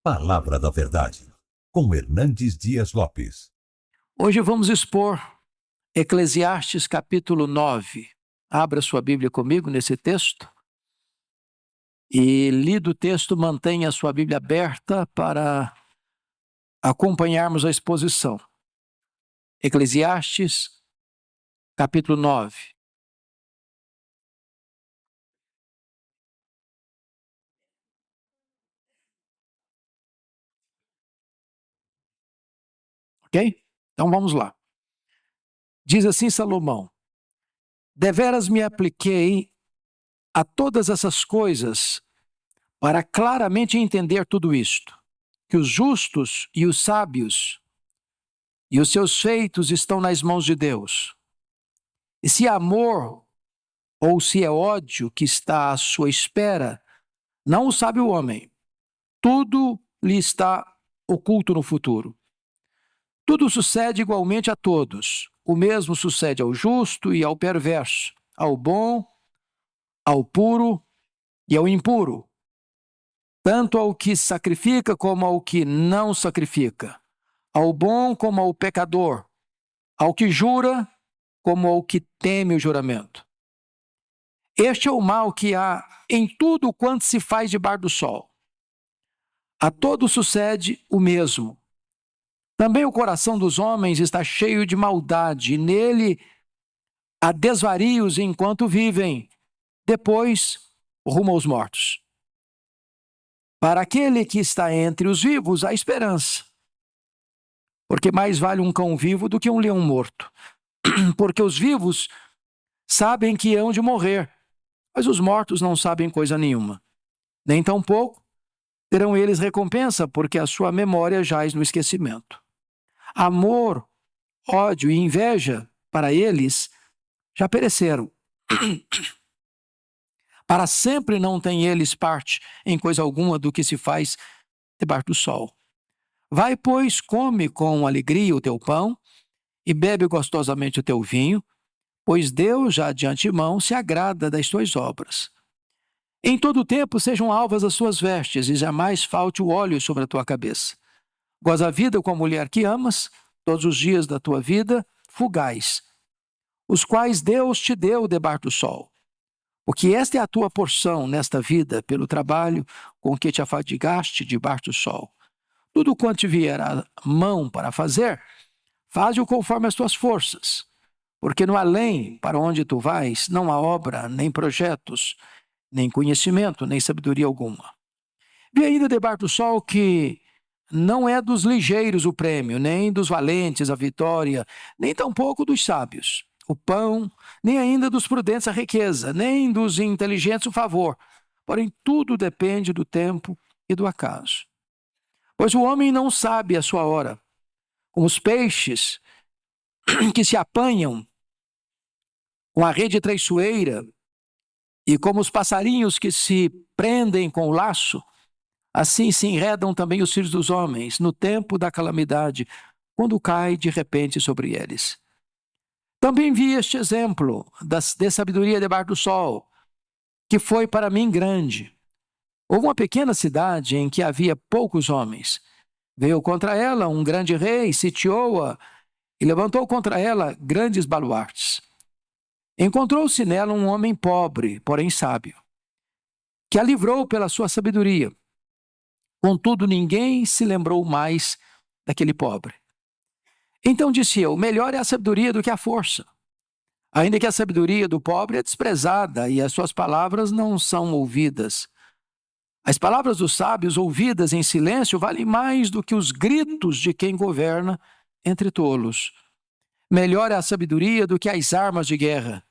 Palavra da Verdade, com Hernandes Dias Lopes. Hoje vamos expor Eclesiastes capítulo 9. Abra sua Bíblia comigo nesse texto. E lido o texto, mantenha a sua Bíblia aberta para acompanharmos a exposição. Eclesiastes capítulo 9. Ok? Então vamos lá. Diz assim Salomão: deveras me apliquei a todas essas coisas para claramente entender tudo isto, que os justos e os sábios e os seus feitos estão nas mãos de Deus. E se é amor ou se é ódio que está à sua espera, não o sabe o homem. Tudo lhe está oculto no futuro. Tudo sucede igualmente a todos. O mesmo sucede ao justo e ao perverso, ao bom, ao puro e ao impuro, tanto ao que sacrifica como ao que não sacrifica, ao bom como ao pecador, ao que jura como ao que teme o juramento. Este é o mal que há em tudo quanto se faz debaixo do sol. A todos sucede o mesmo. Também o coração dos homens está cheio de maldade, e nele há desvarios enquanto vivem, depois rumo aos mortos. Para aquele que está entre os vivos, há esperança, porque mais vale um cão vivo do que um leão morto. Porque os vivos sabem que hão de morrer, mas os mortos não sabem coisa nenhuma. Nem tampouco terão eles recompensa, porque a sua memória jaz no esquecimento. Amor, ódio e inveja, para eles, já pereceram. Para sempre não têm eles parte em coisa alguma do que se faz debaixo do sol. Vai, pois, come com alegria o teu pão e bebe gostosamente o teu vinho, pois Deus já de antemão se agrada das tuas obras. Em todo o tempo sejam alvas as suas vestes e jamais falte o óleo sobre a tua cabeça. Goza a vida com a mulher que amas, todos os dias da tua vida, fugaz, os quais Deus te deu debaixo do sol. Porque esta é a tua porção nesta vida, pelo trabalho com que te afadigaste debaixo do sol. Tudo quanto te vier à mão para fazer, faze-o conforme as tuas forças. Porque no além, para onde tu vais, não há obra, nem projetos, nem conhecimento, nem sabedoria alguma. Vi ainda debaixo do sol que não é dos ligeiros o prêmio, nem dos valentes a vitória, nem tampouco dos sábios o pão, nem ainda dos prudentes a riqueza, nem dos inteligentes o favor. Porém, tudo depende do tempo e do acaso. Pois o homem não sabe a sua hora, como os peixes que se apanham com a rede traiçoeira e como os passarinhos que se prendem com o laço, assim se enredam também os filhos dos homens no tempo da calamidade, quando cai de repente sobre eles. Também vi este exemplo de sabedoria debaixo do sol, que foi para mim grande. Houve uma pequena cidade em que havia poucos homens. Veio contra ela um grande rei, sitiou-a e levantou contra ela grandes baluartes. Encontrou-se nela um homem pobre, porém sábio, que a livrou pela sua sabedoria. Contudo, ninguém se lembrou mais daquele pobre. Então disse eu: melhor é a sabedoria do que a força. Ainda que a sabedoria do pobre é desprezada e as suas palavras não são ouvidas. As palavras dos sábios ouvidas em silêncio valem mais do que os gritos de quem governa entre tolos. Melhor é a sabedoria do que as armas de guerra.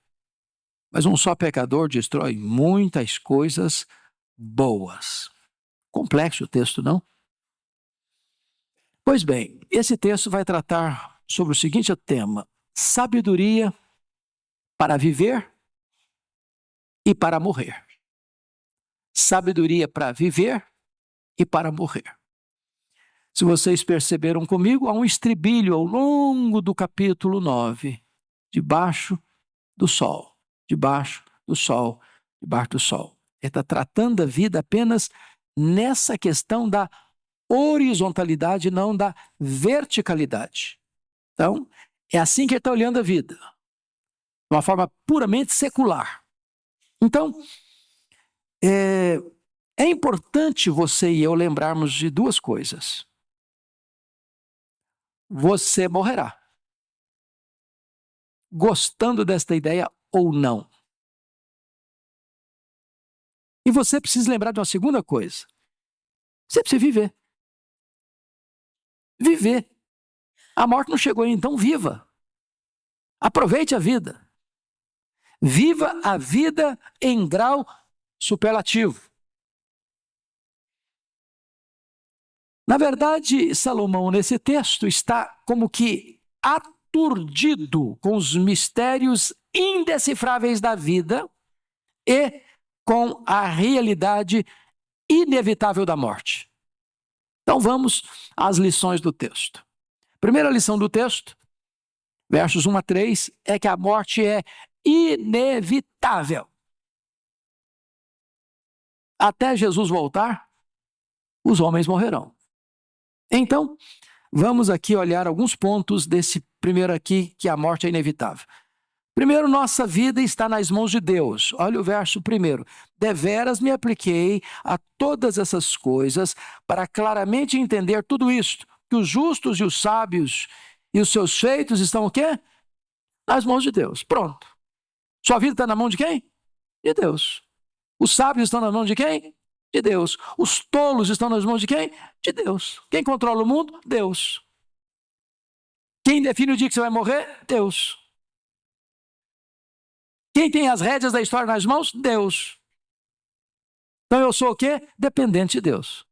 Mas um só pecador destrói muitas coisas boas. Complexo o texto, não? Pois bem, esse texto vai tratar sobre o seguinte tema: sabedoria para viver e para morrer. Sabedoria para viver e para morrer. Se vocês perceberam comigo, há um estribilho ao longo do capítulo 9. Debaixo do sol, debaixo do sol, debaixo do sol. Ele está tratando a vida apenas nessa questão da horizontalidade, não da verticalidade. Então, é assim que ele está olhando a vida, de uma forma puramente secular. Então, é importante você e eu lembrarmos de duas coisas. Você morrerá, gostando desta ideia ou não. E você precisa lembrar de uma segunda coisa. Você precisa viver. Viver. A morte não chegou ainda, então viva. Aproveite a vida. Viva a vida em grau superlativo. Na verdade, Salomão, nesse texto, está como que aturdido com os mistérios indecifráveis da vida e com a realidade inevitável da morte. Então vamos às lições do texto. Primeira lição do texto, versos 1 a 3, é que a morte é inevitável. Até Jesus voltar, os homens morrerão. Então, vamos aqui olhar alguns pontos desse primeiro aqui, que a morte é inevitável. Primeiro, nossa vida está nas mãos de Deus. Olha o verso primeiro. Deveras me apliquei a todas essas coisas para claramente entender tudo isto, que os justos e os sábios e os seus feitos estão o quê? Nas mãos de Deus. Pronto. Sua vida está na mão de quem? De Deus. Os sábios estão na mão de quem? De Deus. Os tolos estão nas mãos de quem? De Deus. Quem controla o mundo? Deus. Quem define o dia que você vai morrer? Deus. Quem tem as rédeas da história nas mãos? Deus. Então eu sou o quê? Dependente de Deus.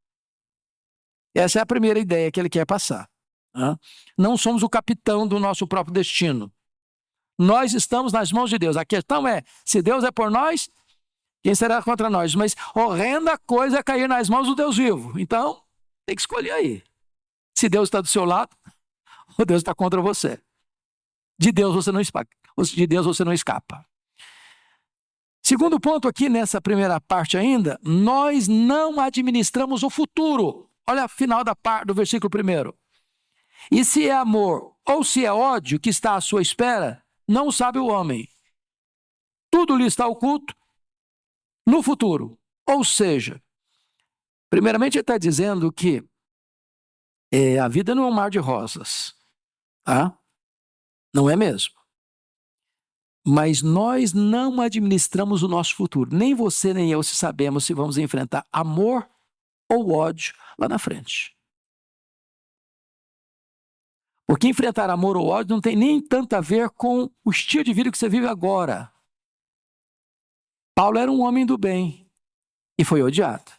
Essa é a primeira ideia que ele quer passar. Não somos o capitão do nosso próprio destino. Nós estamos nas mãos de Deus. A questão é, se Deus é por nós, quem será contra nós? Mas horrenda coisa é cair nas mãos do Deus vivo. Então, tem que escolher aí. Se Deus está do seu lado, ou Deus está contra você. De Deus você não escapa. De Deus você não escapa. Segundo ponto aqui nessa primeira parte ainda, nós não administramos o futuro. Olha a final do versículo 1. E se é amor ou se é ódio que está à sua espera, não sabe o homem. Tudo lhe está oculto no futuro. Ou seja, primeiramente ele está dizendo que a vida não é um mar de rosas. Não é mesmo. Mas nós não administramos o nosso futuro. Nem você nem eu se sabemos se vamos enfrentar amor ou ódio lá na frente. Porque enfrentar amor ou ódio não tem nem tanto a ver com o estilo de vida que você vive agora. Paulo era um homem do bem e foi odiado.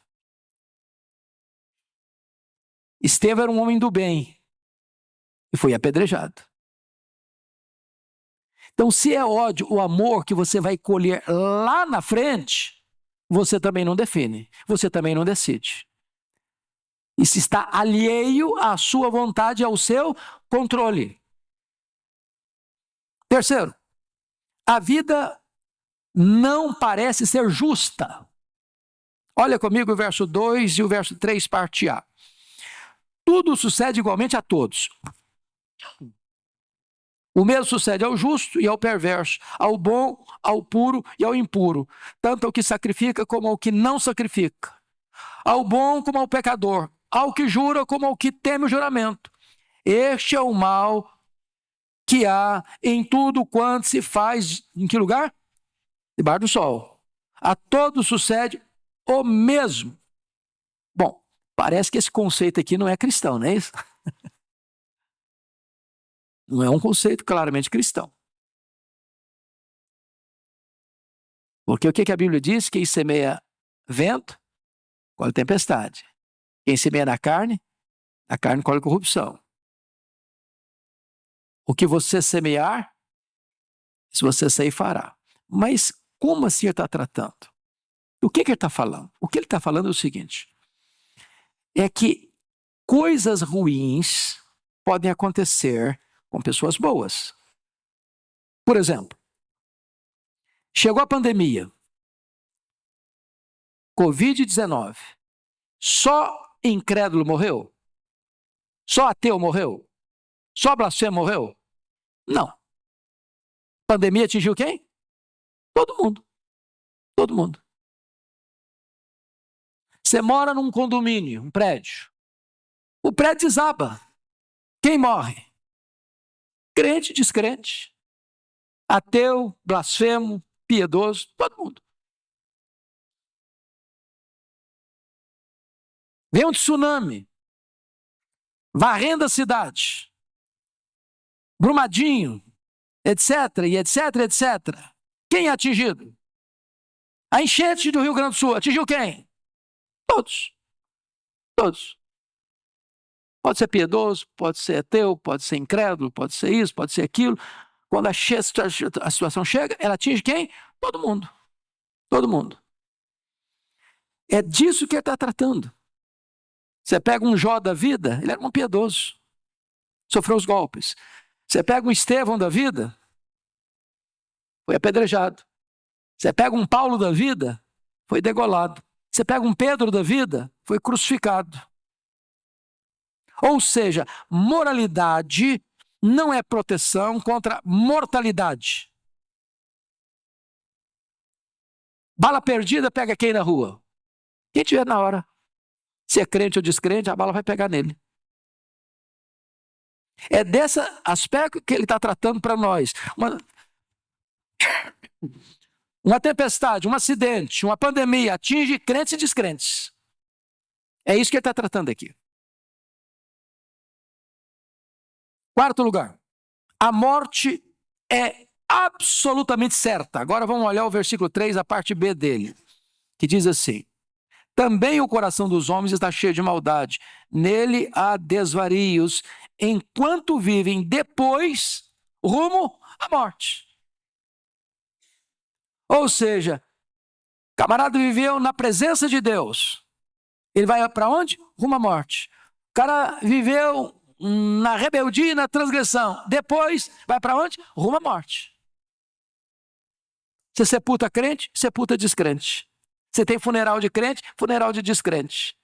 Estevão era um homem do bem e foi apedrejado. Então, se é ódio ou amor que você vai colher lá na frente, você também não define, você também não decide. Isso está alheio à sua vontade e ao seu controle. Terceiro, a vida não parece ser justa. Olha comigo o verso 2 e o verso 3, parte A. Tudo sucede igualmente a todos. O mesmo sucede ao justo e ao perverso, ao bom, ao puro e ao impuro, tanto ao que sacrifica como ao que não sacrifica, ao bom como ao pecador, ao que jura como ao que teme o juramento. Este é o mal que há em tudo quanto se faz, em que lugar? Debaixo do sol. A todos sucede o mesmo. Bom, parece que esse conceito aqui não é cristão, não é isso? Não é um conceito claramente cristão. Porque o que a Bíblia diz? Quem semeia vento, colhe tempestade. Quem semeia na carne, a carne colhe corrupção. O que você semear, se você ceifará. Mas como assim ele está tratando? O que ele está falando? O que ele está falando é o seguinte, é que coisas ruins podem acontecer com pessoas boas. Por exemplo, chegou a pandemia, Covid-19, só incrédulo morreu? Só ateu morreu? Só blasfemo morreu? Não. Pandemia atingiu quem? Todo mundo. Todo mundo. Você mora num condomínio, um prédio. O prédio desaba. Quem morre? Crente, descrente. Ateu, blasfemo, piedoso, todo mundo. Vem um tsunami, varrendo a cidade, Brumadinho, etc, e etc, etc. Quem é atingido? A enchente do Rio Grande do Sul atingiu quem? Todos. Todos. Pode ser piedoso, pode ser ateu, pode ser incrédulo, pode ser isso, pode ser aquilo. Quando a situação chega, ela atinge quem? Todo mundo. Todo mundo. É disso que ele está tratando. Você pega um Jó da vida, ele era um piedoso. Sofreu os golpes. Você pega um Estevão da vida, foi apedrejado. Você pega um Paulo da vida, foi degolado. Você pega um Pedro da vida, foi crucificado. Ou seja, moralidade não é proteção contra mortalidade. Bala perdida pega quem na rua? Quem tiver na hora. Se é crente ou descrente, a bala vai pegar nele. É desse aspecto que ele está tratando para nós. Uma tempestade, um acidente, uma pandemia atinge crentes e descrentes. É isso que ele está tratando aqui. Quarto lugar, a morte é absolutamente certa. Agora vamos olhar o versículo 3, a parte B dele, que diz assim: também o coração dos homens está cheio de maldade, nele há desvarios, enquanto vivem depois, rumo à morte. Ou seja, o camarada viveu na presença de Deus. Ele vai para onde? Rumo à morte. O cara viveu na rebeldia e na transgressão. Depois, vai para onde? Rumo à morte. Você sepulta crente, sepulta descrente. Você tem funeral de crente, funeral de descrente.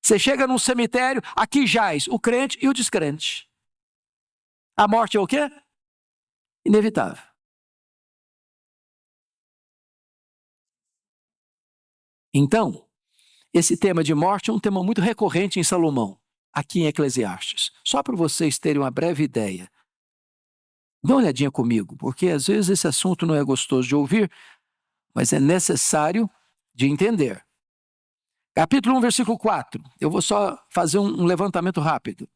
Você chega num cemitério, aqui jaz o crente e o descrente. A morte é o quê? Inevitável. Então, esse tema de morte é um tema muito recorrente em Salomão, aqui em Eclesiastes. Só para vocês terem uma breve ideia. Dê uma olhadinha comigo, porque às vezes esse assunto não é gostoso de ouvir, mas é necessário de entender. Capítulo 1, versículo 4. Eu vou só fazer um levantamento rápido.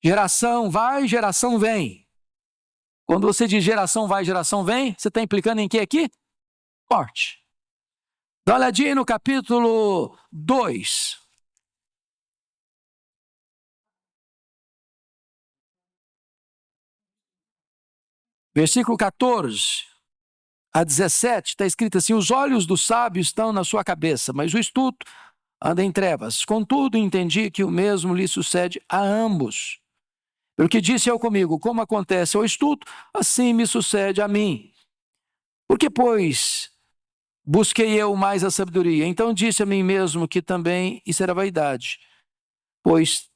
Geração vai, geração vem. Quando você diz geração vai, geração vem, você está implicando em quê aqui? Morte. Dá uma olhadinha no capítulo 2. Versículo 14 a 17, está escrito assim: os olhos do sábio estão na sua cabeça, mas o estulto anda em trevas. Contudo, entendi que o mesmo lhe sucede a ambos. Pelo que disse eu comigo, como acontece ao estulto, assim me sucede a mim. Porque, pois, busquei eu mais a sabedoria. Então disse a mim mesmo que também isso era vaidade. Pois,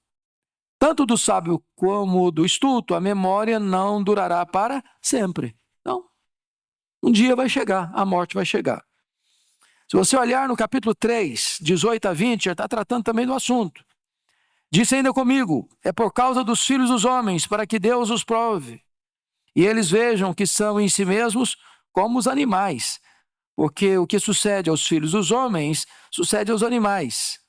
tanto do sábio como do estulto, a memória não durará para sempre. Então, um dia vai chegar, a morte vai chegar. Se você olhar no capítulo 3, 18 a 20, já está tratando também do assunto. Disse ainda comigo, é por causa dos filhos dos homens, para que Deus os prove. E eles vejam que são em si mesmos como os animais. Porque o que sucede aos filhos dos homens, sucede aos animais.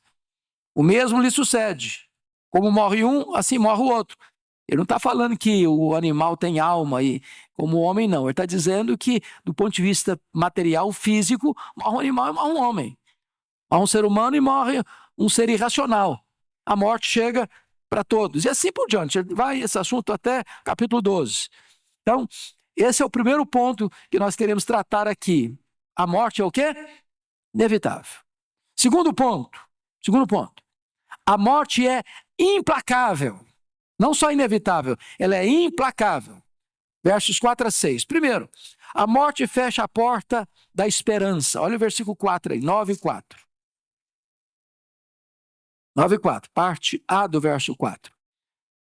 O mesmo lhe sucede. Como morre um, assim morre o outro. Ele não está falando que o animal tem alma, e como o homem não. Ele está dizendo que, do ponto de vista material, físico, morre um animal e morre um homem. Morre um ser humano e morre um ser irracional. A morte chega para todos. E assim por diante. Vai esse assunto até capítulo 12. Então, esse é o primeiro ponto que nós queremos tratar aqui. A morte é o quê? Inevitável. Segundo ponto. A morte é implacável. Não só inevitável, ela é implacável. Versos 4 a 6. Primeiro, a morte fecha a porta da esperança. Olha o versículo 4 aí, 9 e 4. 9 e 4, parte A do verso 4.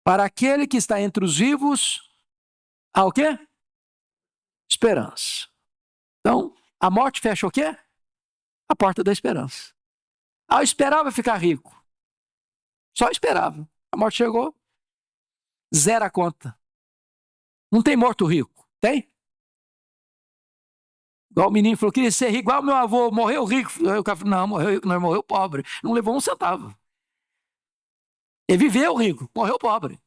Para aquele que está entre os vivos, há o quê? Esperança. Então, a morte fecha o quê? A porta da esperança. Eu esperava ficar rico. Só esperava. A morte chegou, zera a conta. Não tem morto rico. Tem? Igual o menino falou, queria ser rico, igual meu avô, morreu rico. Não, morreu rico, não, morreu pobre. Não levou um centavo. Ele viveu rico, morreu pobre.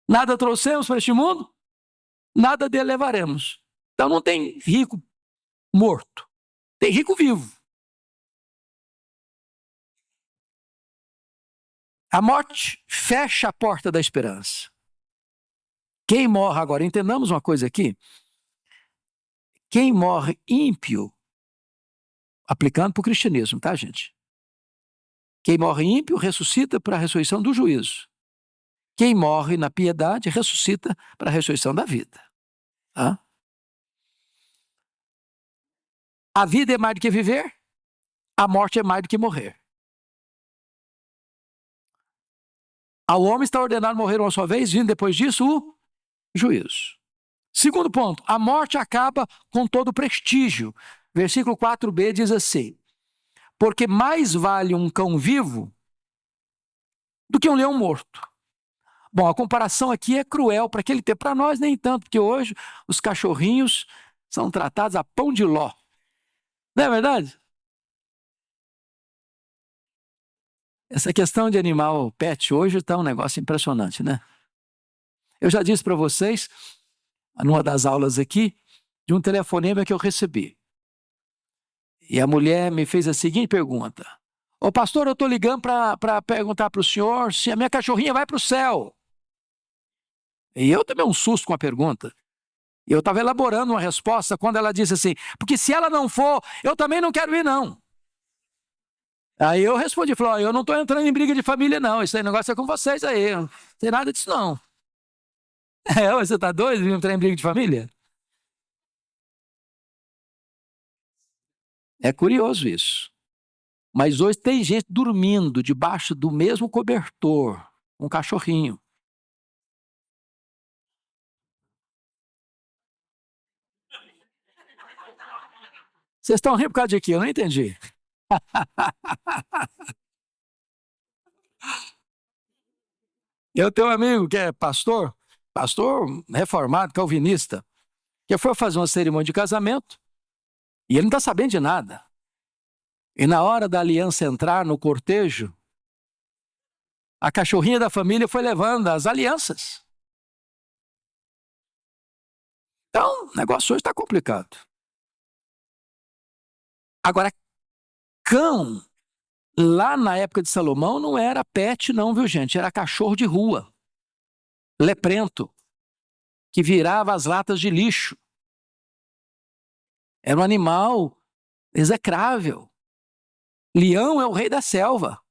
Nada trouxemos para este mundo, nada dele levaremos. Então não tem rico morto, tem rico vivo. A morte fecha a porta da esperança. Quem morre agora, entendamos uma coisa aqui, quem morre ímpio, aplicando para o cristianismo, tá, gente? Quem morre ímpio ressuscita para a ressurreição do juízo. Quem morre na piedade ressuscita para a ressurreição da vida. Tá? A vida é mais do que viver, a morte é mais do que morrer. Ao homem está ordenado morrer uma só vez, vindo depois disso o juízo. Segundo ponto, a morte acaba com todo o prestígio. Versículo 4b diz assim, porque mais vale um cão vivo do que um leão morto. Bom, a comparação aqui é cruel para aquele tempo. Para nós nem tanto, porque hoje os cachorrinhos são tratados a pão de ló. Não é verdade? Essa questão de animal pet hoje está um negócio impressionante, né? Eu já disse para vocês, numa das aulas aqui, de um telefonema que eu recebi. E a mulher me fez a seguinte pergunta. Ô pastor, eu estou ligando para perguntar para o senhor se a minha cachorrinha vai para o céu. E eu tomei um susto com a pergunta. Eu estava elaborando uma resposta quando ela disse assim, porque se ela não for, eu também não quero ir não. Aí eu respondi, falei, eu não estou entrando em briga de família não, esse negócio é com vocês aí, não tem nada disso não. Você está doido de entrar em briga de família? É curioso isso. Mas hoje tem gente dormindo debaixo do mesmo cobertor, um cachorrinho. Vocês estão rindo por causa de quê? Eu não entendi. Eu tenho um amigo que é pastor reformado, calvinista, que foi fazer uma cerimônia de casamento e ele não está sabendo de nada. E na hora da aliança entrar no cortejo, a cachorrinha da família foi levando as alianças. Então, o negócio hoje está complicado. Agora, cão, lá na época de Salomão, não era pet não, viu gente? Era cachorro de rua, leprento, que virava as latas de lixo. Era um animal execrável. Leão é o rei da selva,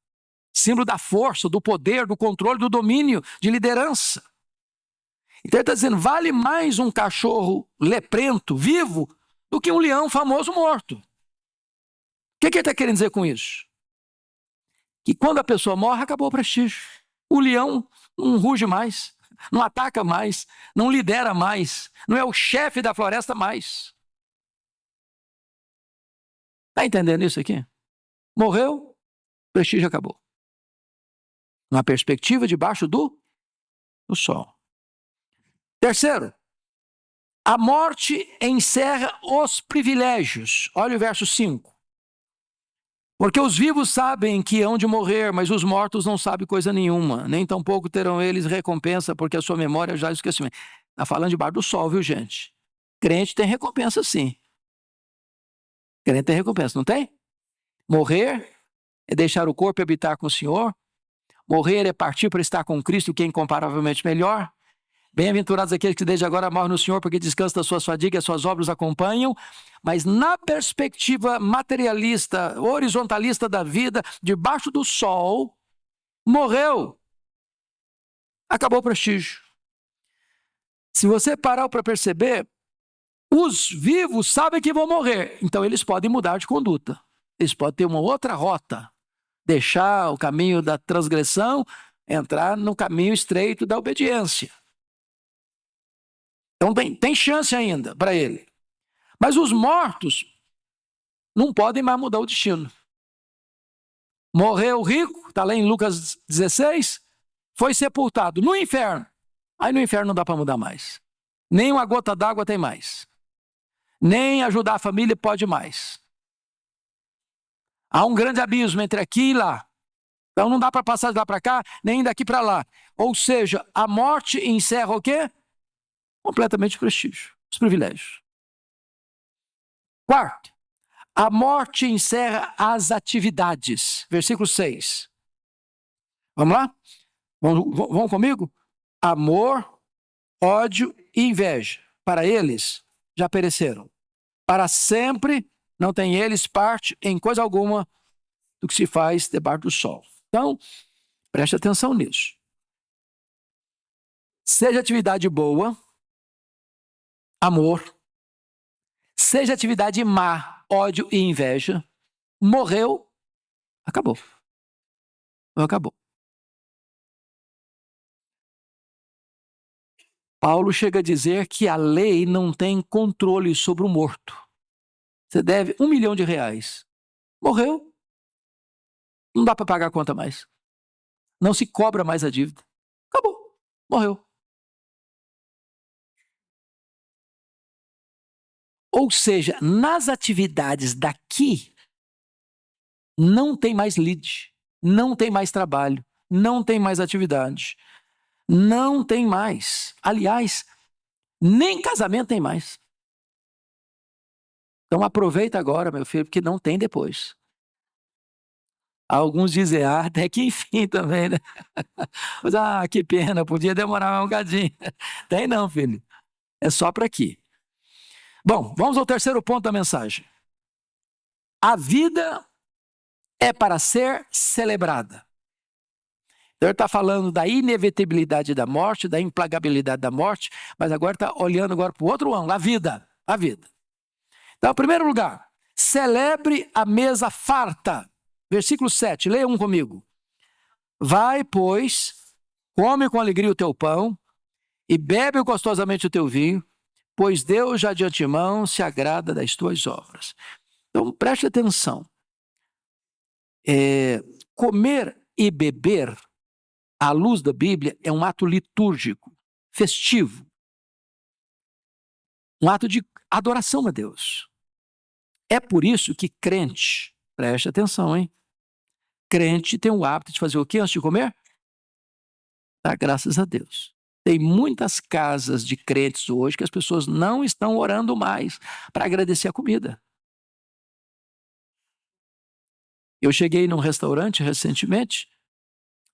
símbolo da força, do poder, do controle, do domínio, de liderança. Então ele está dizendo, vale mais um cachorro leprento, vivo, do que um leão famoso morto. O que ele está querendo dizer com isso? Que quando a pessoa morre, acabou o prestígio. O leão não ruge mais, não ataca mais, não lidera mais, não é o chefe da floresta mais. Está entendendo isso aqui? Morreu, o prestígio acabou. Uma perspectiva debaixo do sol. Terceiro, a morte encerra os privilégios. Olha o verso 5. Porque os vivos sabem que hão de morrer, mas os mortos não sabem coisa nenhuma, nem tampouco terão eles recompensa, porque a sua memória já esqueceu. Está falando debaixo do sol, viu, gente? Crente tem recompensa, sim. Crente tem recompensa, não tem? Morrer é deixar o corpo habitar com o Senhor. Morrer é partir para estar com Cristo, que é incomparavelmente melhor. Bem-aventurados aqueles que desde agora morrem no Senhor, porque descansam das suas fadigas, as suas obras acompanham. Mas na perspectiva materialista, horizontalista da vida, debaixo do sol, morreu. Acabou o prestígio. Se você parar para perceber, os vivos sabem que vão morrer, então eles podem mudar de conduta. Eles podem ter uma outra rota, deixar o caminho da transgressão entrar no caminho estreito da obediência. Então tem chance ainda para ele. Mas os mortos não podem mais mudar o destino. Morreu rico, está lá em Lucas 16, foi sepultado no inferno. Aí no inferno não dá para mudar mais. Nem uma gota d'água tem mais. Nem ajudar a família pode mais. Há um grande abismo entre aqui e lá. Então não dá para passar de lá para cá, nem daqui para lá. Ou seja, a morte encerra o quê? Completamente o prestígio, os privilégios. Quarto, a morte encerra as atividades. Versículo 6. Vamos lá? Vão comigo? Amor, ódio e inveja. Para eles, já pereceram. Para sempre, não tem eles parte em coisa alguma do que se faz debaixo do sol. Então, preste atenção nisso. Seja atividade boa, amor. Seja atividade má, ódio e inveja. Morreu, acabou. Acabou. Paulo chega a dizer que a lei não tem controle sobre o morto. Você deve R$1 milhão. Morreu, não dá para pagar a conta mais. Não se cobra mais a dívida. Acabou, morreu. Ou seja, nas atividades daqui, não tem mais lead, não tem mais trabalho, não tem mais atividade, não tem mais. Aliás, nem casamento tem mais. Então aproveita agora, meu filho, porque não tem depois. Alguns dizem, até que enfim também, né? Mas, que pena, podia demorar um bocadinho. Tem não, filho. É só para aqui. Bom, vamos ao terceiro ponto da mensagem. A vida é para ser celebrada. Então ele está falando da inevitabilidade da morte, da implacabilidade da morte, mas agora está olhando agora para o outro ângulo, a vida. Então, em primeiro lugar, celebre a mesa farta. Versículo 7, leia um comigo. Vai, pois, come com alegria o teu pão e bebe gostosamente o teu vinho, pois Deus já de antemão se agrada das tuas obras. Então, preste atenção. Comer e beber, à luz da Bíblia, é um ato litúrgico, festivo. Um ato de adoração a Deus. É por isso que crente, preste atenção, hein? Crente tem o hábito de fazer o quê antes de comer? Dar graças a Deus. Tem muitas casas de crentes hoje que as pessoas não estão orando mais para agradecer a comida. Eu cheguei num restaurante recentemente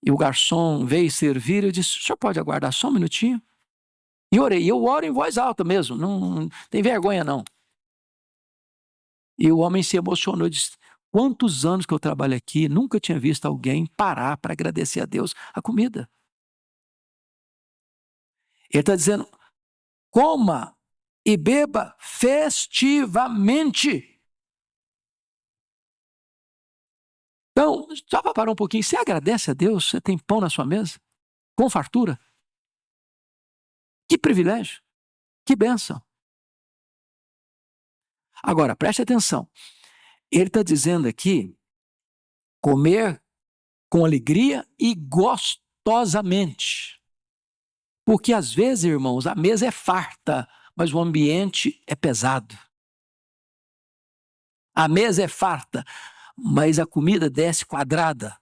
e o garçom veio servir e eu disse, o senhor pode aguardar só um minutinho? E orei. Eu oro em voz alta mesmo, não tem vergonha não. E o homem se emocionou e disse, quantos anos que eu trabalho aqui, nunca tinha visto alguém parar para agradecer a Deus a comida. Ele está dizendo, coma e beba festivamente. Então, só para parar um pouquinho, você agradece a Deus? Você tem pão na sua mesa? Com fartura? Que privilégio, que bênção. Agora, preste atenção. Ele está dizendo aqui, comer com alegria e gostosamente. Porque às vezes, irmãos, a mesa é farta, mas o ambiente é pesado. A mesa é farta, mas a comida desce quadrada.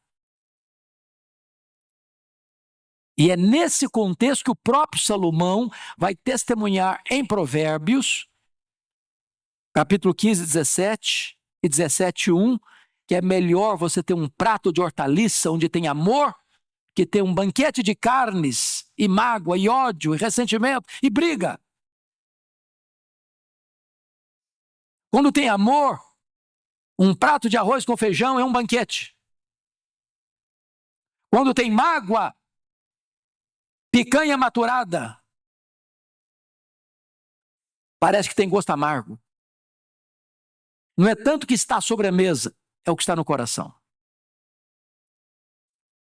E é nesse contexto que o próprio Salomão vai testemunhar em Provérbios, capítulo 15, 17 e 17:1, que é melhor você ter um prato de hortaliça onde tem amor, que ter um banquete de carnes e mágoa e ódio e ressentimento e briga. Quando tem amor, um prato de arroz com feijão é um banquete. Quando tem mágoa, picanha maturada, parece que tem gosto amargo. Não é tanto que está sobre a mesa, é o que está no coração.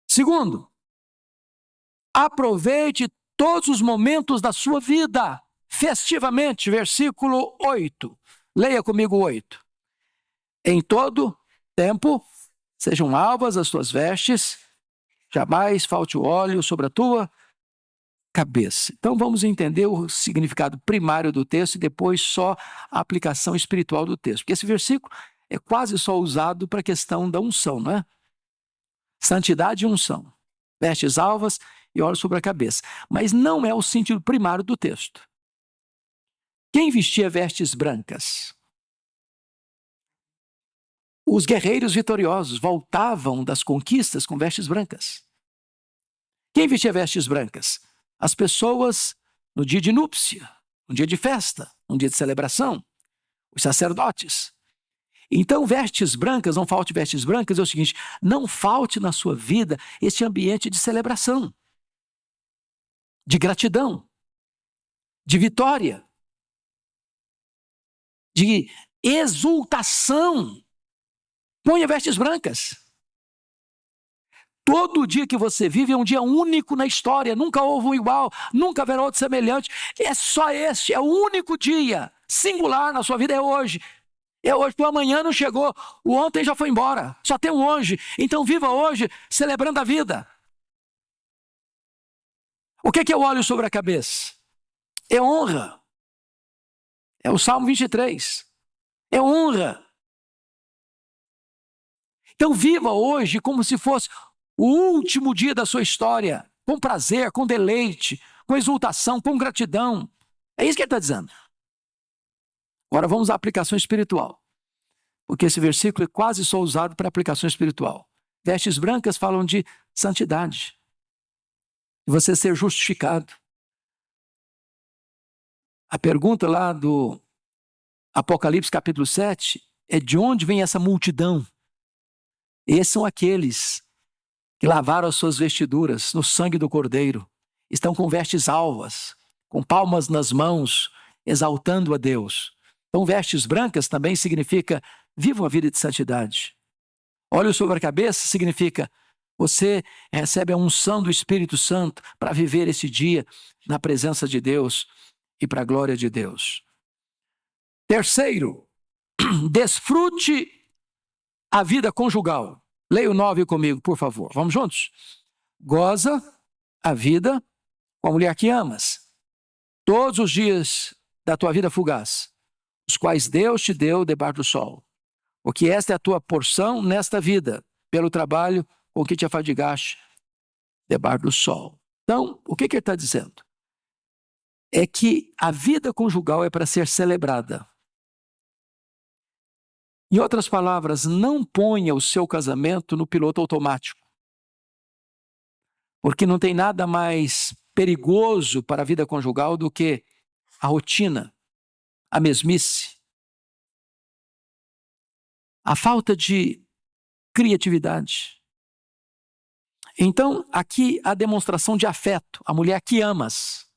Segundo, Aproveite todos os momentos da sua vida, festivamente. Versículo 8. Leia comigo 8. Em todo tempo, sejam alvas as tuas vestes, jamais falte o óleo sobre a tua cabeça. Então vamos entender o significado primário do texto e depois só a aplicação espiritual do texto. Porque esse versículo é quase só usado para a questão da unção, não é? Santidade e unção. Vestes alvas e óleo sobre a cabeça. Mas não é o sentido primário do texto. Quem vestia vestes brancas? Os guerreiros vitoriosos voltavam das conquistas com vestes brancas. Quem vestia vestes brancas? As pessoas no dia de núpcia, no dia de festa, no dia de celebração, os sacerdotes. Então, vestes brancas, não falte vestes brancas, é o seguinte: não falte na sua vida este ambiente de celebração, de gratidão, de vitória, de exultação. Ponha vestes brancas. Todo dia que você vive é um dia único na história, nunca houve um igual, nunca haverá outro semelhante. É só este, é o único dia singular na sua vida, é hoje. É hoje, o amanhã não chegou, o ontem já foi embora, só tem um hoje. Então viva hoje celebrando a vida. O que é o óleo sobre a cabeça? É honra. É o Salmo 23. É honra. Então viva hoje como se fosse o último dia da sua história, com prazer, com deleite, com exultação, com gratidão. É isso que ele está dizendo. Agora vamos à aplicação espiritual, porque esse versículo é quase só usado para aplicação espiritual. Vestes brancas falam de santidade, de você ser justificado. A pergunta lá do Apocalipse capítulo 7 é: de onde vem essa multidão? Esses são aqueles que lavaram as suas vestiduras no sangue do Cordeiro, estão com vestes alvas, com palmas nas mãos, exaltando a Deus. Então, vestes brancas também significa viva uma vida de santidade. Óleo sobre a cabeça significa você recebe a unção do Espírito Santo para viver esse dia na presença de Deus e para a glória de Deus. Terceiro, desfrute a vida conjugal. Leia o 9 comigo, por favor. Vamos juntos? Goza a vida com a mulher que amas, todos os dias da tua vida fugaz, os quais Deus te deu debaixo do sol. Porque esta é a tua porção nesta vida, pelo trabalho com que te afadigaste debaixo do sol. Então, o que ele está dizendo? É que a vida conjugal é para ser celebrada. Em outras palavras, não ponha o seu casamento no piloto automático. Porque não tem nada mais perigoso para a vida conjugal do que a rotina, a mesmice, a falta de criatividade. Então, aqui há demonstração de afeto, a mulher que amas.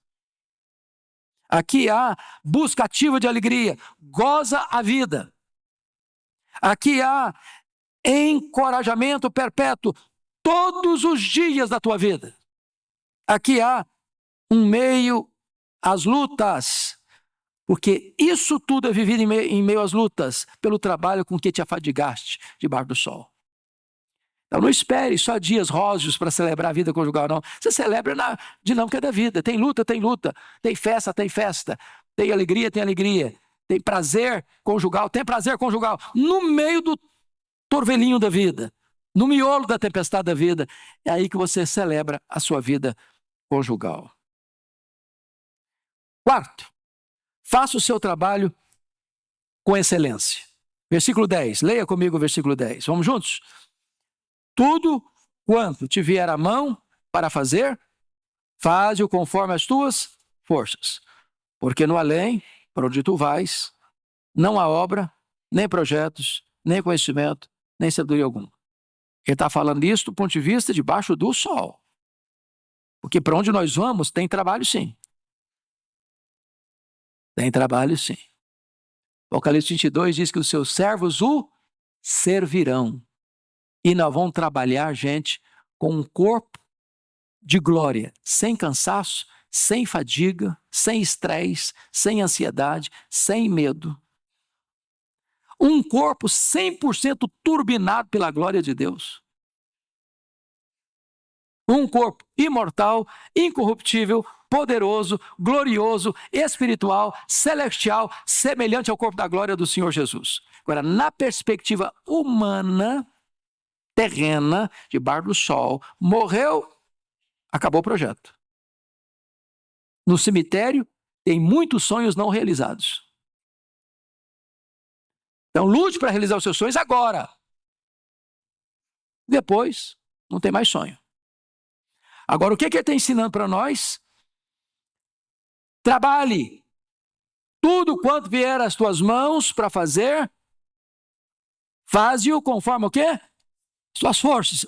Aqui há busca ativa de alegria, goza a vida. Aqui há encorajamento perpétuo todos os dias da tua vida. Aqui há um meio às lutas, porque isso tudo é vivido em meio às lutas, pelo trabalho com que te afadigaste debaixo do sol. Então não espere só dias róseos para celebrar a vida conjugal, não. Você celebra na dinâmica da vida. Tem luta, tem festa, tem alegria, tem prazer conjugal, no meio do torvelinho da vida, no miolo da tempestade da vida. É aí que você celebra a sua vida conjugal. Quarto, faça o seu trabalho com excelência. Versículo 10, leia comigo o versículo 10. Vamos juntos? Tudo quanto te vier à mão para fazer, faze-o conforme as tuas forças. Porque no além, para onde tu vais, não há obra, nem projetos, nem conhecimento, nem sabedoria alguma. Ele está falando isso do ponto de vista debaixo do sol. Porque para onde nós vamos, tem trabalho sim. Tem trabalho sim. Apocalipse 22 diz que os seus servos o servirão. E nós vamos trabalhar, gente, com um corpo de glória, sem cansaço, sem fadiga, sem estresse, sem ansiedade, sem medo. Um corpo 100% turbinado pela glória de Deus. Um corpo imortal, incorruptível, poderoso, glorioso, espiritual, celestial, semelhante ao corpo da glória do Senhor Jesus. Agora, na perspectiva humana, terrena, debaixo do sol, morreu, acabou o projeto. No cemitério, tem muitos sonhos não realizados. Então, lute para realizar os seus sonhos agora. Depois, não tem mais sonho. Agora, o que ele está ensinando para nós? Trabalhe. Tudo quanto vier às tuas mãos para fazer, faze-o conforme o quê? Suas forças.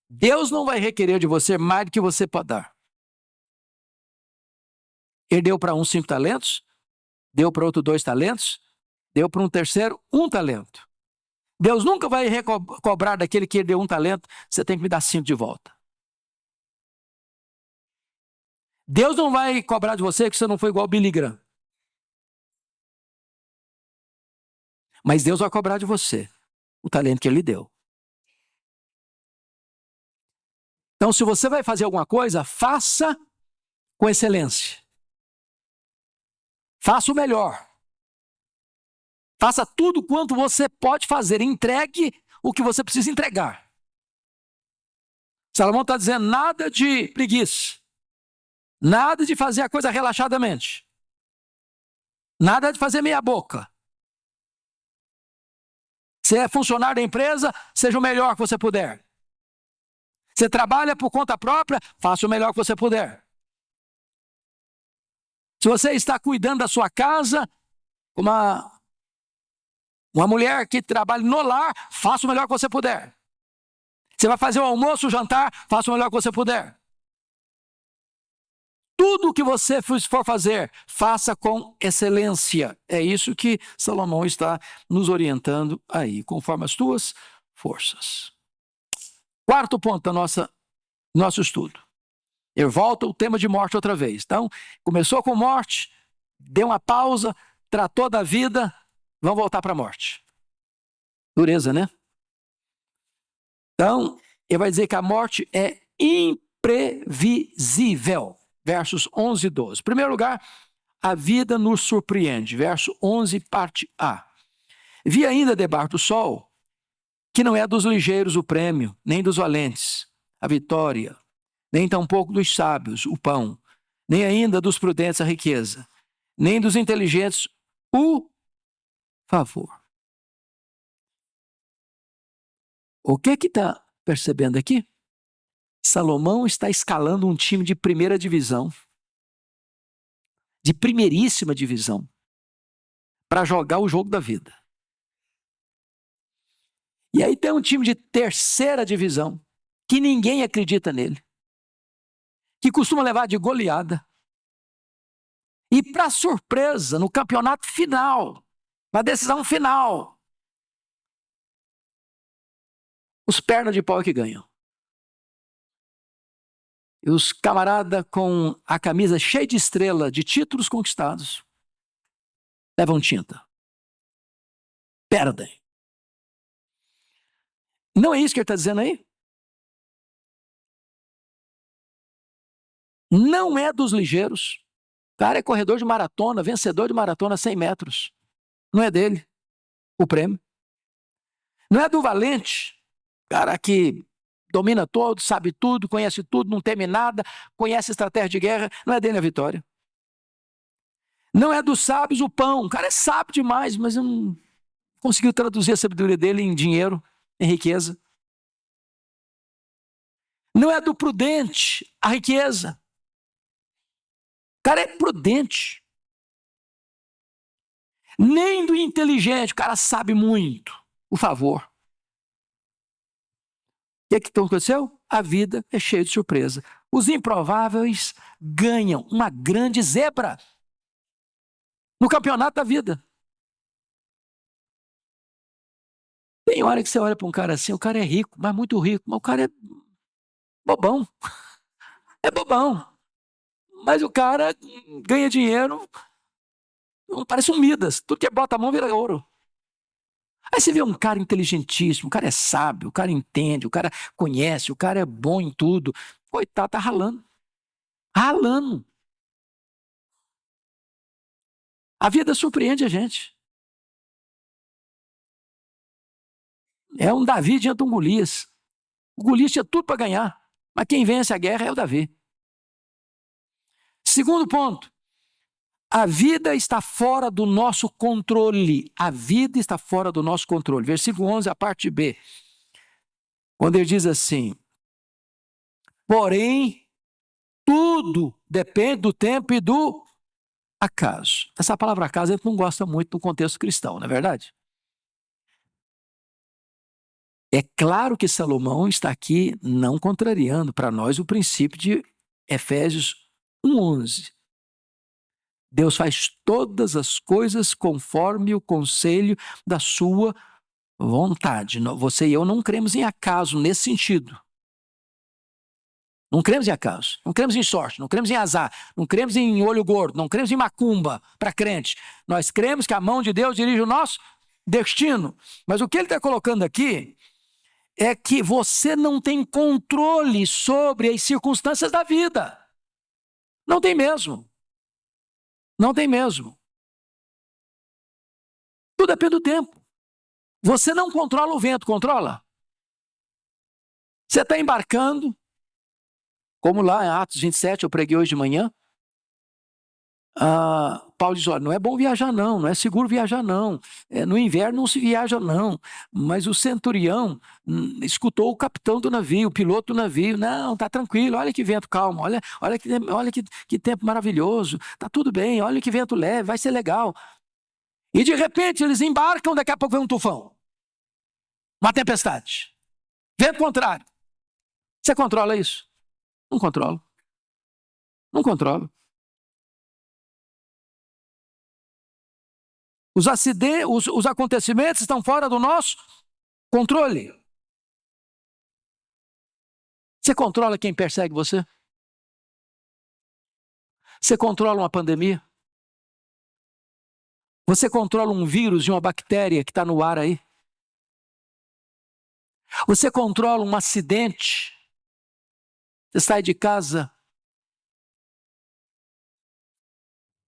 Deus não vai requerer de você mais do que você pode dar. Ele deu para um 5 talentos, deu para outro 2 talentos, deu para um terceiro 1 talento. Deus nunca vai cobrar daquele que deu 1 talento, você tem que me dar 5 de volta. Deus não vai cobrar de você que você não foi igual ao Billy Graham. Mas Deus vai cobrar de você o talento que ele lhe deu. Então, se você vai fazer alguma coisa, faça com excelência. Faça o melhor. Faça tudo quanto você pode fazer. Entregue o que você precisa entregar. Salomão está dizendo nada de preguiça. Nada de fazer a coisa relaxadamente. Nada de fazer meia boca. Se é funcionário da empresa, seja o melhor que você puder. Você trabalha por conta própria, faça o melhor que você puder. Se você está cuidando da sua casa, uma mulher que trabalha no lar, faça o melhor que você puder. Você vai fazer o almoço, o jantar, faça o melhor que você puder. Tudo o que você for fazer, faça com excelência. É isso que Salomão está nos orientando aí, conforme as tuas forças. Quarto ponto do nosso estudo. Eu volto ao tema de morte outra vez. Então, começou com morte, deu uma pausa, tratou da vida, vamos voltar para a morte. Dureza, né? Então, ele vai dizer que a morte é imprevisível. Versos 11 e 12. Em primeiro lugar, a vida nos surpreende. Verso 11, parte A. Vi ainda debaixo do sol que não é dos ligeiros o prêmio, nem dos valentes a vitória, nem tampouco dos sábios o pão, nem ainda dos prudentes a riqueza, nem dos inteligentes o favor. O que está percebendo aqui? Salomão está escalando um time de primeira divisão, de primeiríssima divisão, para jogar o jogo da vida. E aí tem um time de terceira divisão, que ninguém acredita nele, que costuma levar de goleada. E para surpresa, no campeonato final, na decisão final, os pernas de pau é que ganham. E os camaradas com a camisa cheia de estrela, de títulos conquistados, levam tinta. Perdem. Não é isso que ele está dizendo aí? Não é dos ligeiros. O cara é corredor de maratona, vencedor de maratona 100 metros. Não é dele o prêmio. Não é do valente, cara que domina todo, sabe tudo, conhece tudo, não teme nada, conhece estratégia de guerra, não é dele a vitória. Não é dos sábios o pão, o cara é sábio demais, mas não conseguiu traduzir a sabedoria dele em dinheiro, em riqueza. Não é do prudente a riqueza. O cara é prudente. Nem do inteligente, o cara sabe muito. Por favor. O que aconteceu? A vida é cheia de surpresa. Os improváveis ganham uma grande zebra no campeonato da vida. Tem hora que você olha para um cara assim, o cara é rico, mas muito rico, mas o cara é Bobão. É bobão. Mas o cara ganha dinheiro, parece um Midas. Tudo que bota a mão vira ouro. Aí você vê um cara inteligentíssimo, o cara é sábio, o cara entende, o cara conhece, o cara é bom em tudo. Coitado, tá ralando. Ralando. A vida surpreende a gente. É um Davi diante de um Golias. O Golias tinha tudo para ganhar, mas quem vence a guerra é o Davi. Segundo ponto, a vida está fora do nosso controle. A vida está fora do nosso controle. Versículo 11, a parte B. Quando ele diz assim, porém, tudo depende do tempo e do acaso. Essa palavra acaso a gente não gosta muito no contexto cristão, não é verdade? É claro que Salomão está aqui não contrariando para nós o princípio de Efésios 1:11. Deus faz todas as coisas conforme o conselho da sua vontade. Você e eu não cremos em acaso nesse sentido. Não cremos em acaso, não cremos em sorte, não cremos em azar, não cremos em olho gordo, não cremos em macumba para crente. Nós cremos que a mão de Deus dirige o nosso destino. Mas o que ele está colocando aqui é que você não tem controle sobre as circunstâncias da vida. Não tem mesmo. Não tem mesmo. Tudo depende do tempo. Você não controla o vento, controla? Você está embarcando, como lá em Atos 27, eu preguei hoje de manhã. Paulo diz, olha, não é bom viajar não é seguro viajar não, no inverno não se viaja não, mas o centurião escutou o capitão do navio, o piloto do navio, não, tá tranquilo, olha que vento calmo, olha que tempo maravilhoso, tá tudo bem, olha que vento leve, vai ser legal. E de repente eles embarcam, daqui a pouco vem um tufão, uma tempestade, vento contrário. Você controla isso? Não controlo. Não controlo. Os acidentes, os acontecimentos estão fora do nosso controle. Você controla quem persegue você? Você controla uma pandemia? Você controla um vírus e uma bactéria que está no ar aí? Você controla um acidente? Você sai de casa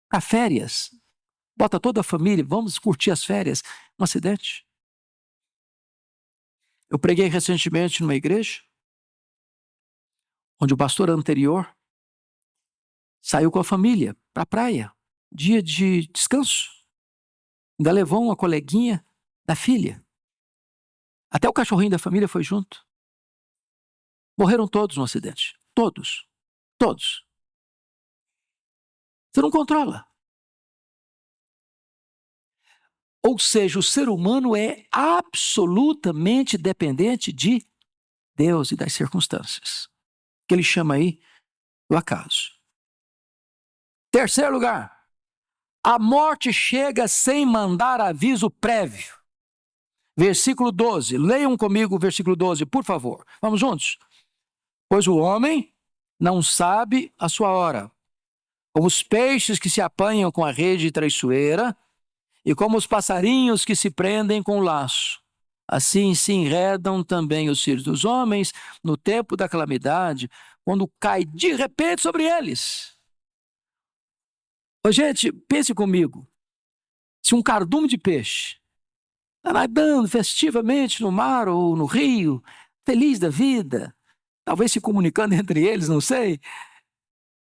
para férias, bota toda a família, vamos curtir as férias, um acidente. Eu preguei recentemente numa igreja, onde o pastor anterior saiu com a família para a praia, dia de descanso. Ainda levou uma coleguinha da filha. Até o cachorrinho da família foi junto. Morreram todos no acidente. Todos. Todos. Você não controla. Ou seja, o ser humano é absolutamente dependente de Deus e das circunstâncias, que ele chama aí do acaso. Terceiro lugar, a morte chega sem mandar aviso prévio. Versículo 12, leiam comigo o versículo 12, por favor. Vamos juntos? Pois o homem não sabe a sua hora, como os peixes que se apanham com a rede traiçoeira, e como os passarinhos que se prendem com o laço. Assim se enredam também os filhos dos homens no tempo da calamidade, quando cai de repente sobre eles. Ô, gente, pense comigo. Se um cardume de peixe está nadando festivamente no mar ou no rio, feliz da vida, talvez se comunicando entre eles, não sei,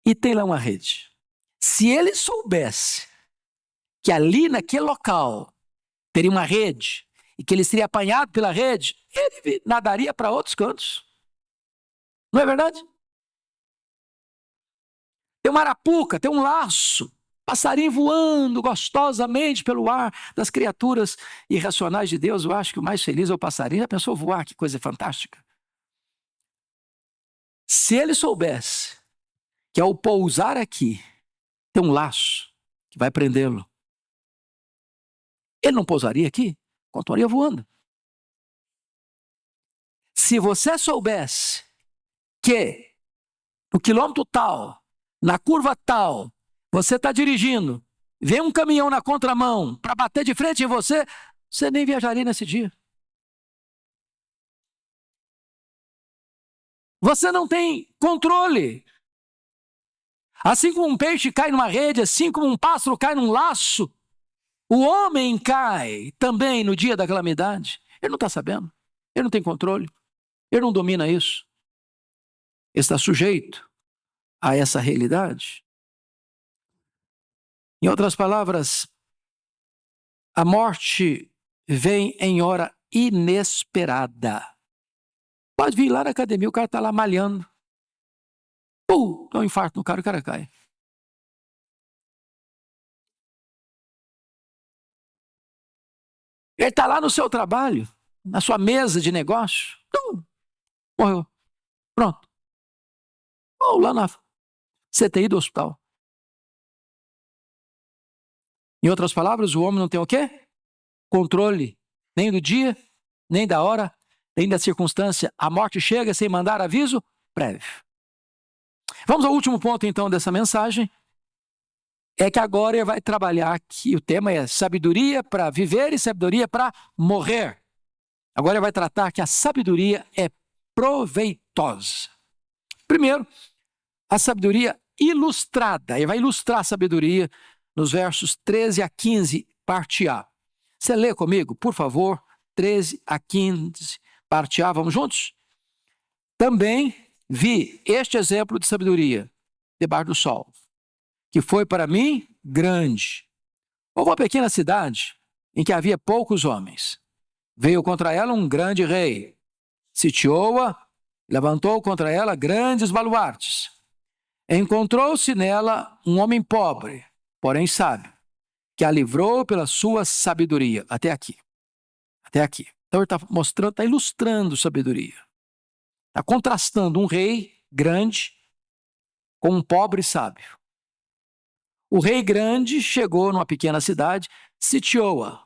e tem lá uma rede. Se ele soubesse que ali naquele local teria uma rede e que ele seria apanhado pela rede, ele nadaria para outros cantos. Não é verdade? Tem uma arapuca, tem um laço, passarinho voando gostosamente pelo ar das criaturas irracionais de Deus. Eu acho que o mais feliz é o passarinho. Já pensou voar? Que coisa fantástica. Se ele soubesse que ao pousar aqui tem um laço que vai prendê-lo, ele não pousaria aqui? Continuaria voando. Se você soubesse que no quilômetro tal, na curva tal, você está dirigindo, vem um caminhão na contramão para bater de frente em você, você nem viajaria nesse dia. Você não tem controle. Assim como um peixe cai numa rede, assim como um pássaro cai num laço, o homem cai também no dia da calamidade. Ele não está sabendo, ele não tem controle, ele não domina isso. Ele está sujeito a essa realidade. Em outras palavras, a morte vem em hora inesperada. Pode vir lá na academia, o cara está lá malhando. Dá um infarto no cara, o cara cai. Ele está lá no seu trabalho, na sua mesa de negócio. Morreu. Pronto. Ou lá na CTI do hospital. Em outras palavras, o homem não tem o quê? Controle, nem do dia, nem da hora, nem da circunstância. A morte chega sem mandar aviso prévio. Vamos ao último ponto, então, dessa mensagem. É que agora ele vai trabalhar aqui, o tema é sabedoria para viver e sabedoria para morrer. Agora ele vai tratar que a sabedoria é proveitosa. Primeiro, a sabedoria ilustrada. Ele vai ilustrar a sabedoria nos versos 13 a 15, parte A. Você lê comigo, por favor, 13 a 15, parte A. Vamos juntos? Também vi este exemplo de sabedoria debaixo do sol, que foi para mim grande. Houve uma pequena cidade em que havia poucos homens. Veio contra ela um grande rei, sitiou-a, levantou contra ela grandes baluartes. Encontrou-se nela um homem pobre, porém sábio, que a livrou pela sua sabedoria. Até aqui. Até aqui. Então ele está mostrando, está ilustrando sabedoria. Está contrastando um rei grande com um pobre sábio. O rei grande chegou numa pequena cidade, sitiou-a,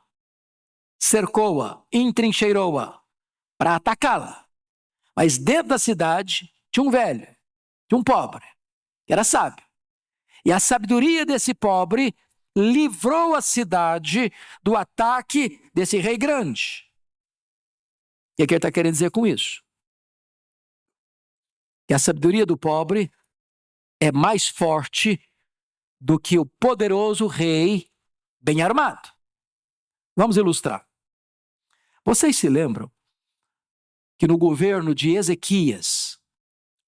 cercou-a, entrincheirou-a para atacá-la. Mas dentro da cidade tinha um velho, tinha um pobre, que era sábio. E a sabedoria desse pobre livrou a cidade do ataque desse rei grande. E o que ele está querendo dizer com isso? Que a sabedoria do pobre é mais forte do que o poderoso rei bem armado. Vamos ilustrar. Vocês se lembram que no governo de Ezequias,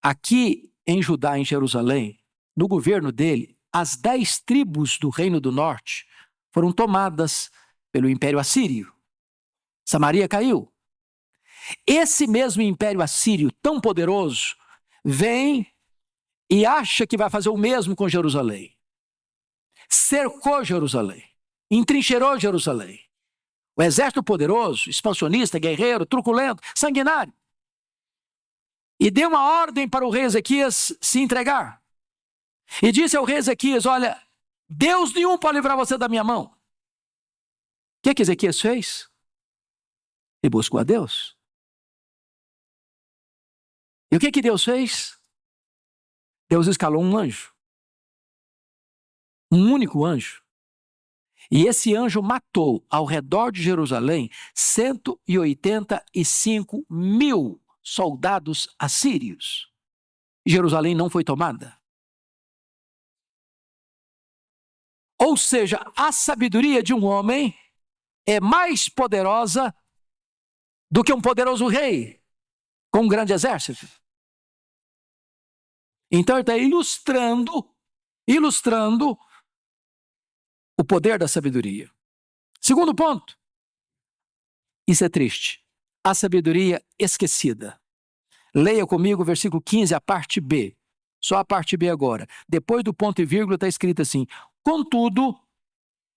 aqui em Judá, em Jerusalém, no governo dele, as 10 tribos do Reino do Norte foram tomadas pelo Império Assírio. Samaria caiu. Esse mesmo Império Assírio, tão poderoso, vem e acha que vai fazer o mesmo com Jerusalém. Cercou Jerusalém, entrincheirou Jerusalém. O exército poderoso, expansionista, guerreiro, truculento, sanguinário. E deu uma ordem para o rei Ezequias se entregar. E disse ao rei Ezequias, olha, Deus nenhum pode livrar você da minha mão. O que Ezequias fez? Ele buscou a Deus. E o que Deus fez? Deus escalou um anjo. Um único anjo. E esse anjo matou ao redor de Jerusalém 185 mil soldados assírios. Jerusalém não foi tomada. Ou seja, a sabedoria de um homem é mais poderosa do que um poderoso rei com um grande exército. Então ele está ilustrando o poder da sabedoria. Segundo ponto, isso é triste, a sabedoria esquecida. Leia comigo o versículo 15, a parte B. Só a parte B agora. Depois do ponto e vírgula está escrito assim, contudo,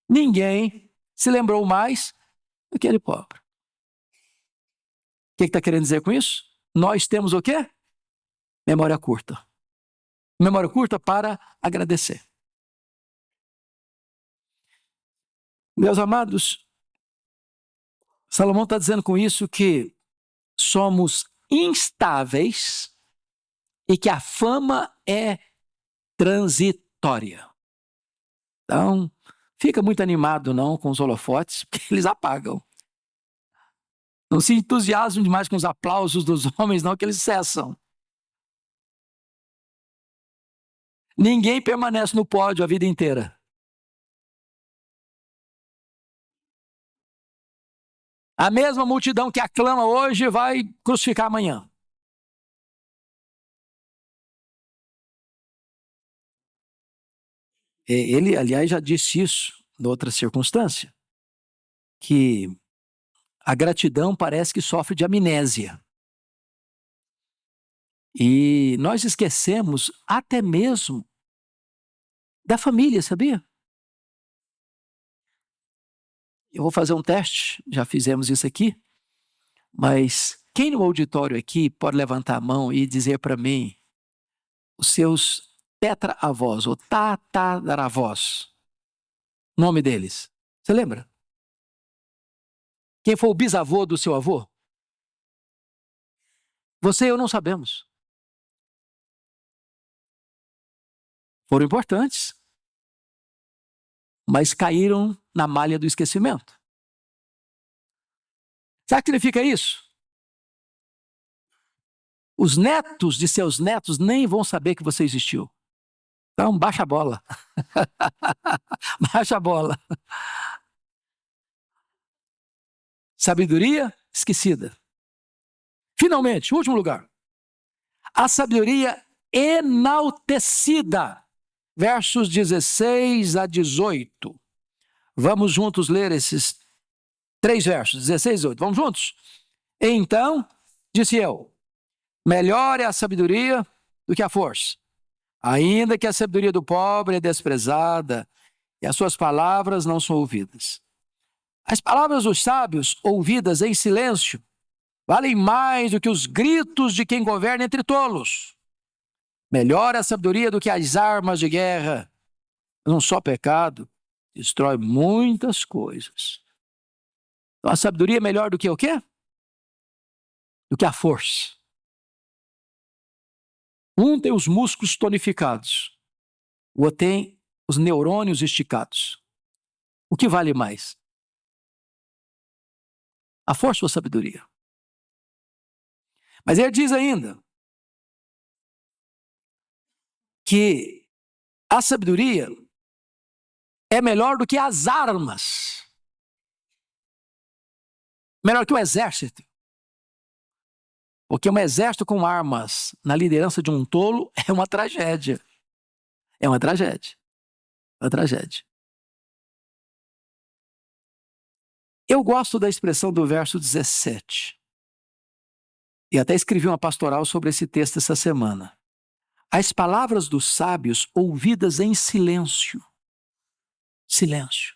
ninguém se lembrou mais daquele pobre. O que está querendo dizer com isso? Nós temos o quê? Memória curta. Memória curta para agradecer. Meus amados, Salomão está dizendo com isso que somos instáveis e que a fama é transitória. Então, fica muito animado não com os holofotes, porque eles apagam. Não se entusiasmem demais com os aplausos dos homens, não, que eles cessam. Ninguém permanece no pódio a vida inteira. A mesma multidão que aclama hoje vai crucificar amanhã. Ele, aliás, já disse isso em outra circunstância, que a gratidão parece que sofre de amnésia. E nós esquecemos até mesmo da família, sabia? Eu vou fazer um teste, já fizemos isso aqui, mas quem no auditório aqui pode levantar a mão e dizer para mim os seus tetra-avós ou tataravós, nome deles? Você lembra? Quem foi o bisavô do seu avô? Você e eu não sabemos. Foram importantes, mas caíram na malha do esquecimento. Sabe o que significa isso? Os netos de seus netos nem vão saber que você existiu. Então, baixa a bola. Baixa a bola. Sabedoria esquecida. Finalmente, último lugar. A sabedoria enaltecida. Versos 16 a 18. Vamos juntos ler esses 3 versos, 16 e 18. Vamos juntos? Então, disse eu, melhor é a sabedoria do que a força. Ainda que a sabedoria do pobre é desprezada e as suas palavras não são ouvidas. As palavras dos sábios, ouvidas em silêncio, valem mais do que os gritos de quem governa entre tolos. Melhor é a sabedoria do que as armas de guerra. Um só pecado destrói muitas coisas. Então, a sabedoria é melhor do que o quê? Do que a força. Um tem os músculos tonificados, o outro tem os neurônios esticados. O que vale mais? A força ou a sabedoria? Mas ele diz ainda que a sabedoria é melhor do que as armas. Melhor que o exército. Porque um exército com armas na liderança de um tolo é uma tragédia. É uma tragédia. É uma tragédia. Eu gosto da expressão do verso 17. E até escrevi uma pastoral sobre esse texto essa semana. As palavras dos sábios ouvidas em silêncio. Silêncio.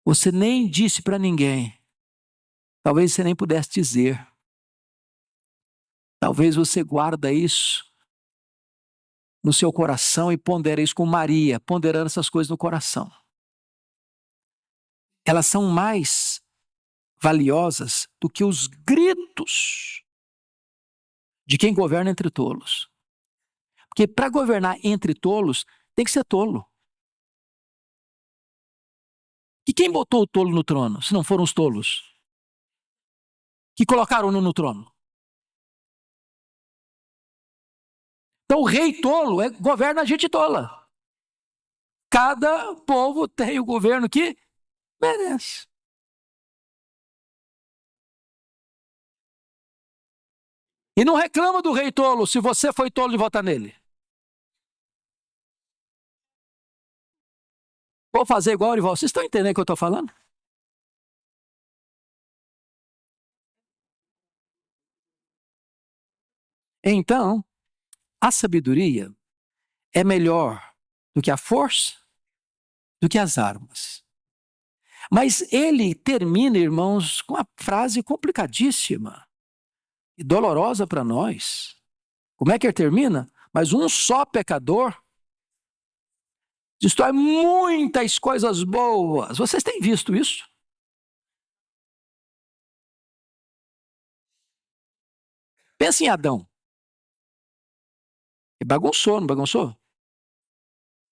Você nem disse para ninguém. Talvez você nem pudesse dizer. Talvez você guarda isso no seu coração e pondera isso com Maria, ponderando essas coisas no coração. Elas são mais valiosas do que os gritos de quem governa entre tolos. Porque para governar entre tolos, tem que ser tolo. E quem botou o tolo no trono, se não foram os tolos? Que colocaram-no no trono. Então o rei tolo governa a gente tola. Cada povo tem o governo que merece. E não reclama do rei tolo se você foi tolo de votar nele. Vou fazer igual o Orival. Vocês estão entendendo o que eu estou falando? Então, a sabedoria é melhor do que a força, do que as armas. Mas ele termina, irmãos, com uma frase complicadíssima e dolorosa para nós. Como é que ele termina? Mas um só pecador destrói muitas coisas boas. Vocês têm visto isso? Pensa em Adão. Ele bagunçou, não bagunçou?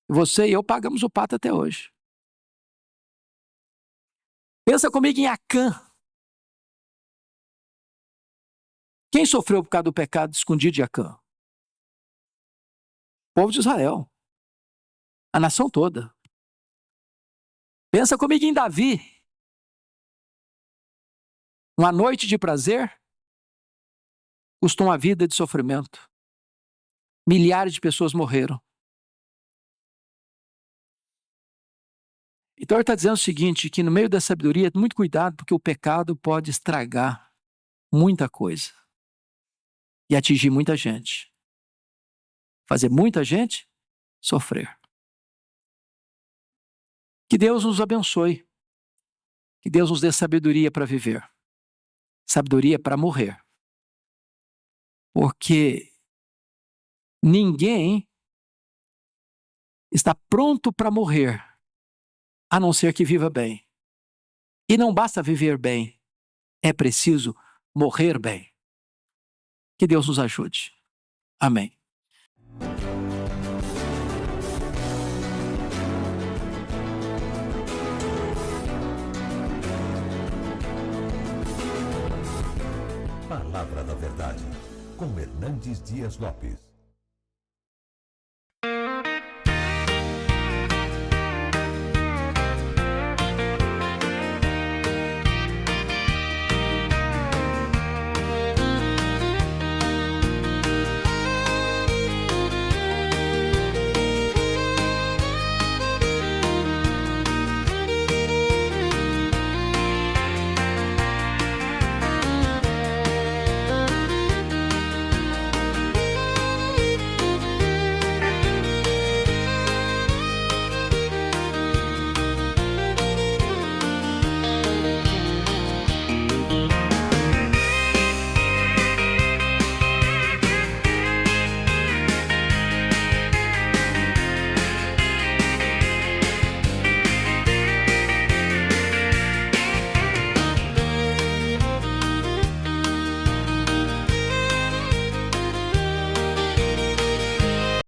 Você e eu pagamos o pato até hoje. Pensa comigo em Acã. Quem sofreu por causa do pecado escondido de Acã? O povo de Israel. A nação toda. Pensa comigo em Davi. Uma noite de prazer custou uma vida de sofrimento. Milhares de pessoas morreram. Então ele está dizendo o seguinte, que no meio da sabedoria, muito cuidado, porque o pecado pode estragar muita coisa. E atingir muita gente. Fazer muita gente sofrer. Que Deus nos abençoe. Que Deus nos dê sabedoria para viver. Sabedoria para morrer. Porque ninguém está pronto para morrer, a não ser que viva bem. E não basta viver bem, é preciso morrer bem. Que Deus nos ajude. Amém. Palavra da Verdade, com Hernandes Dias Lopes.